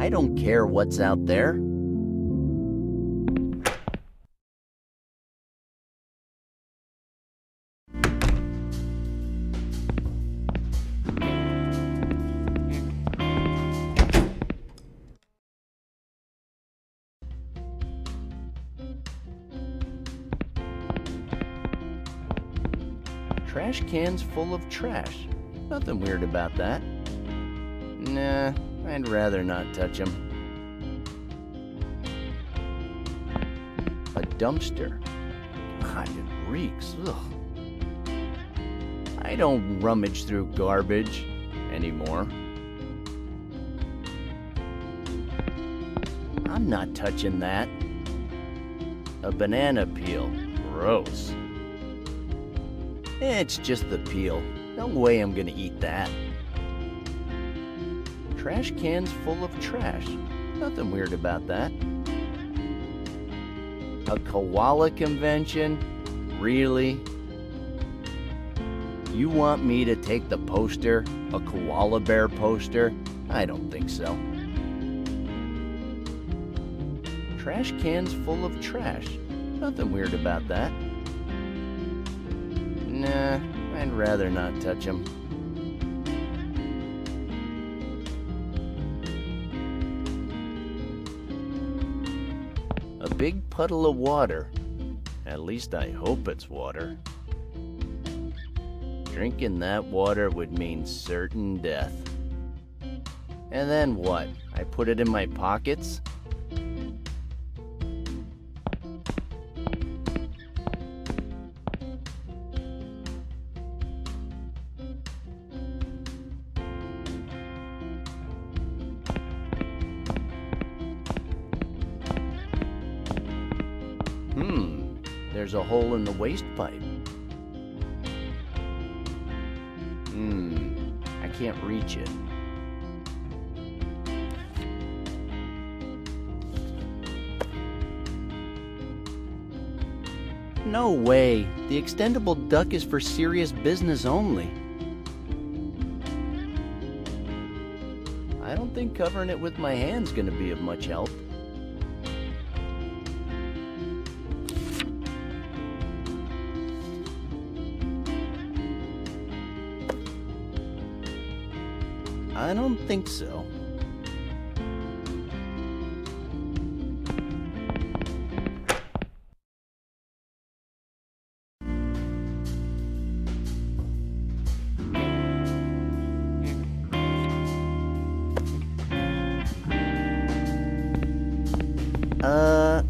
I don't care what's out there. Trash cans full of trash. Nothing weird about that. Nah, I'd rather not touch them. A dumpster. God, it reeks. Ugh. I don't rummage through garbage anymore. I'm not touching that. A banana peel. Gross. It's just the peel. No way I'm gonna eat that. Trash cans full of trash. Nothing weird about that. A koala convention? Really? You want me to take the poster? A koala bear poster? I don't think so. Trash cans full of trash. Nothing weird about that. Nah, I'd rather not touch them. A big puddle of water. At least I hope it's water. Drinking that water would mean certain death. And then what? I put it in my pockets? There's a hole in the waste pipe. I can't reach it. No way. The extendable duck is for serious business only. I don't think covering it with my hand's gonna be of much help. I don't think so.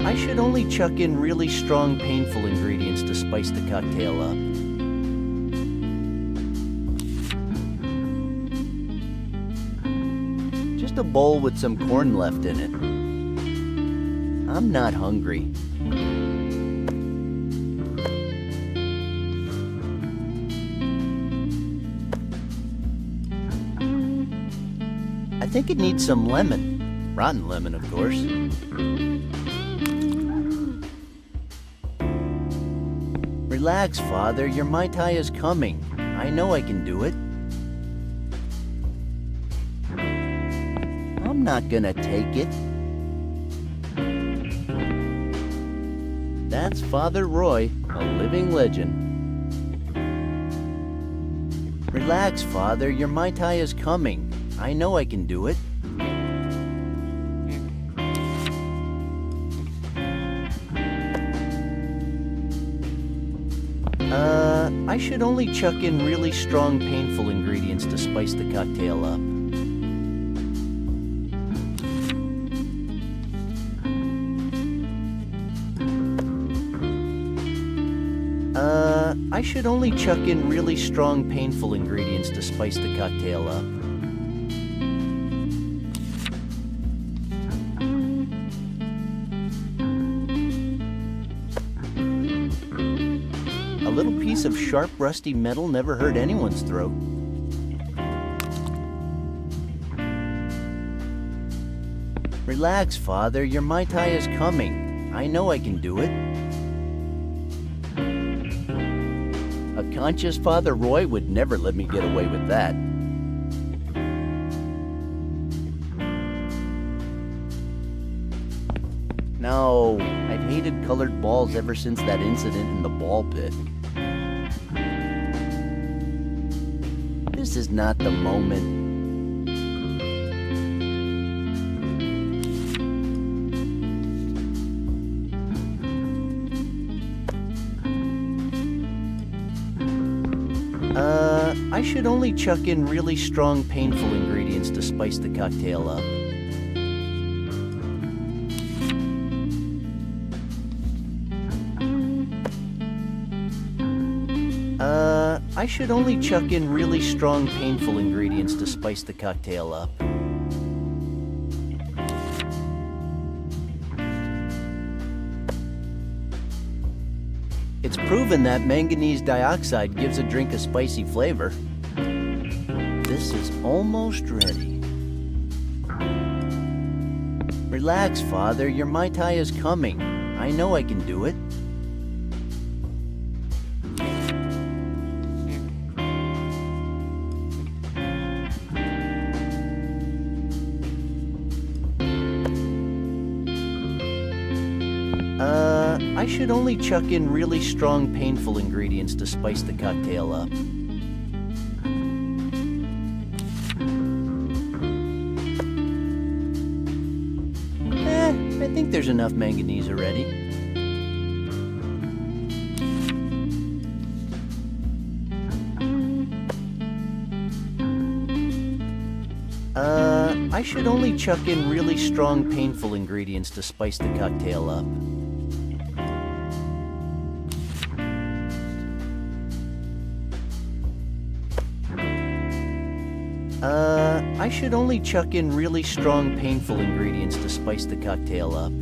I should only chuck in really strong, painful ingredients to spice the cocktail up. Just a bowl with some corn left in it. I'm not hungry. I think it needs some lemon. Rotten lemon, of course. Relax, Father. Your Mai Tai is coming. I know I can do it. I'm not gonna take it. That's Father Roy, a living legend. Relax, Father. Your Mai Tai is coming. I know I can do it. I should only chuck in really strong, painful ingredients to spice the cocktail up. I should only chuck in really strong, painful ingredients to spice the cocktail up. A little piece of sharp, rusty metal never hurt anyone's throat. Relax, Father. Your Mai Tai is coming. I know I can do it. A conscious Father Roy would never let me get away with that. go. I've hated colored balls ever since that incident in the ball pit. This is not the moment. I should only chuck in really strong, painful ingredients to spice the cocktail up. I should only chuck in really strong, painful ingredients to spice the cocktail up. It's proven that manganese dioxide gives a drink a spicy flavor. This is almost ready. Relax, Father. Your Mai Tai is coming. I know I can do it. I should only chuck in really strong, painful ingredients to spice the cocktail up. I think there's enough manganese already. I should only chuck in really strong, painful ingredients to spice the cocktail up. I should only chuck in really strong, painful ingredients to spice the cocktail up.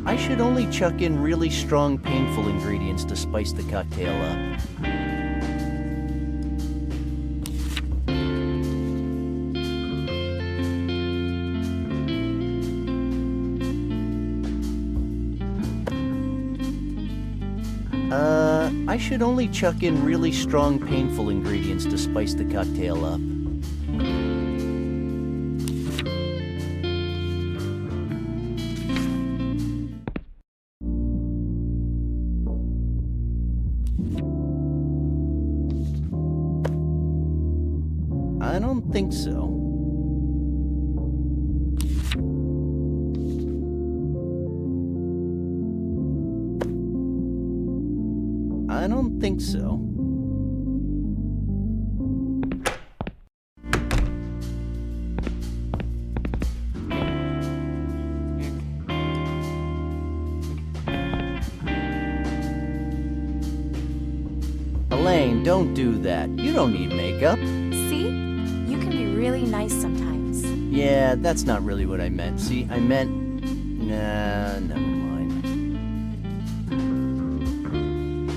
I should only chuck in really strong, painful ingredients to spice the cocktail up. I should only chuck in really strong, painful ingredients to spice the cocktail up. I don't think so. I don't think so. Elaine, don't do that. You don't need makeup. See? You can be really nice sometimes. Yeah, that's not really what I meant. See, I meant... Nah, never mind.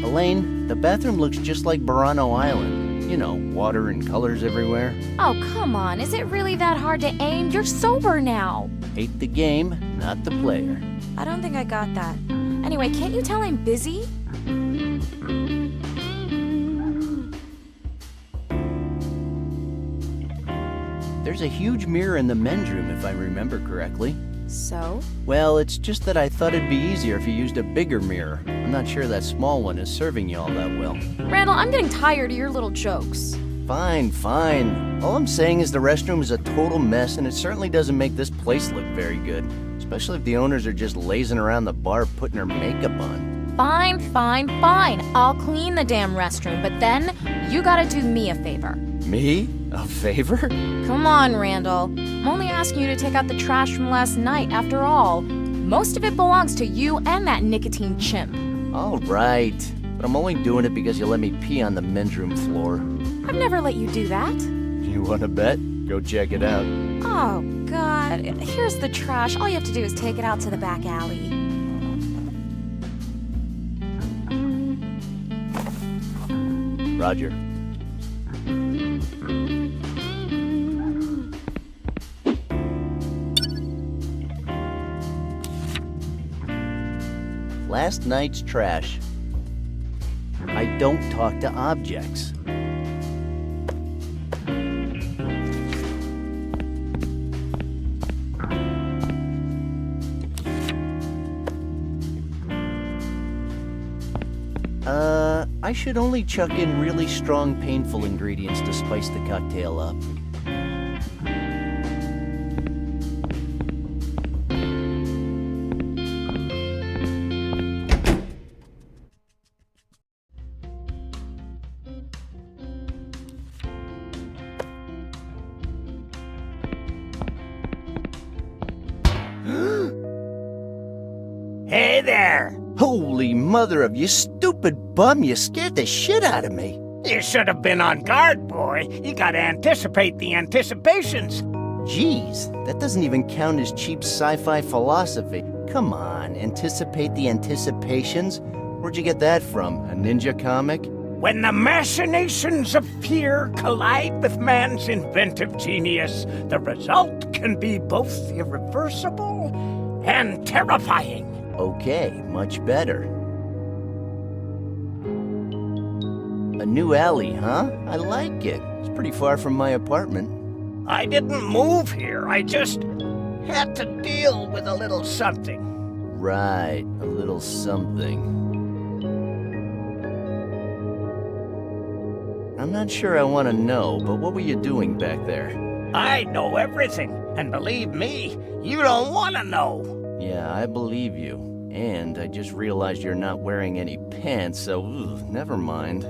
Elaine, the bathroom looks just like Burano Island. You know, water and colors everywhere. Oh, come on. Is it really that hard to aim? You're sober now. Hate the game, not the player. I don't think I got that. Anyway, can't you tell I'm busy? There's a huge mirror in the men's room, if I remember correctly. So? Well, it's just that I thought it'd be easier if you used a bigger mirror. I'm not sure that small one is serving you all that well. Randall, I'm getting tired of your little jokes. Fine, fine. All I'm saying is the restroom is a total mess, and it certainly doesn't make this place look very good. Especially if the owners are just lazing around the bar putting their makeup on. Fine, fine, fine. I'll clean the damn restroom, but then you gotta do me a favor. Me? A favor? Come on, Randall. I'm only asking you to take out the trash from last night, after all. Most of it belongs to you and that nicotine chimp. All right. But I'm only doing it because you let me pee on the men's room floor. I've never let you do that. You want to bet? Go check it out. Oh, God. Here's the trash. All you have to do is take it out to the back alley. Roger. Last night's trash. I don't talk to objects. I should only chuck in really strong, painful ingredients to spice the cocktail up. Hey there! Holy mother of you stupid bum, you scared the shit out of me. You should have been on guard, boy. You gotta anticipate the anticipations. Jeez, that doesn't even count as cheap sci-fi philosophy. Come on, anticipate the anticipations? Where'd you get that from? A ninja comic? When the machinations of fear collide with man's inventive genius, the result can be both irreversible and terrifying. Okay, much better. A new alley, huh? I like it. It's pretty far from my apartment. I didn't move here. I just had to deal with a little something. Right, a little something. I'm not sure I want to know, but what were you doing back there? I know everything, and believe me, you don't want to know. Yeah, I believe you. And I just realized you're not wearing any pants, so never mind.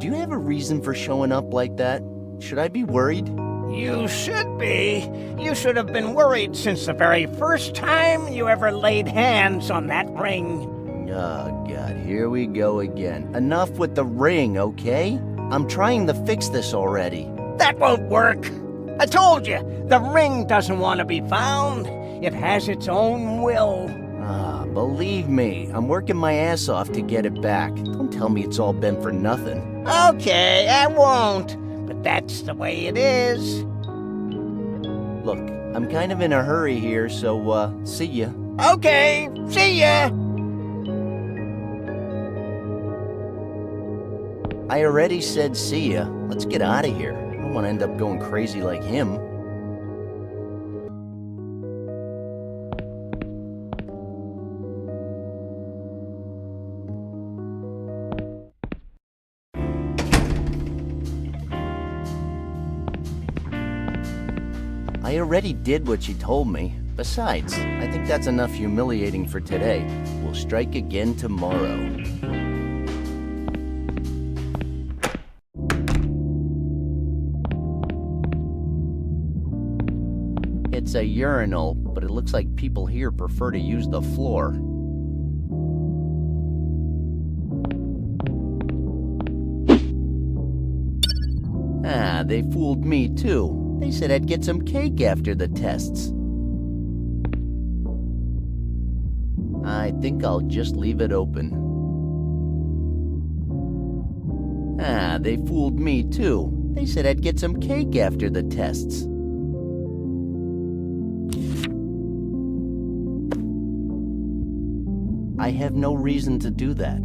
Do you have a reason for showing up like that? Should I be worried? You should be. You should have been worried since the very first time you ever laid hands on that ring. Oh, God, here we go again. Enough with the ring, okay? I'm trying to fix this already. That won't work. I told you, the ring doesn't want to be found. It has its own will. Believe me, I'm working my ass off to get it back. Don't tell me it's all been for nothing. Okay, I won't. But that's the way it is. Look, I'm kind of in a hurry here, so, see ya. Okay, see ya! I already said see ya. Let's get out of here. I don't want to end up going crazy like him. I already did what you told me. Besides, I think that's enough humiliating for today. We'll strike again tomorrow. It's a urinal, but it looks like people here prefer to use the floor. Ah, they fooled me too. They said I'd get some cake after the tests. I think I'll just leave it open. Ah, they fooled me too. They said I'd get some cake after the tests. I have no reason to do that.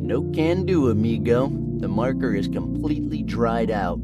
No can do, amigo. The marker is completely dried out.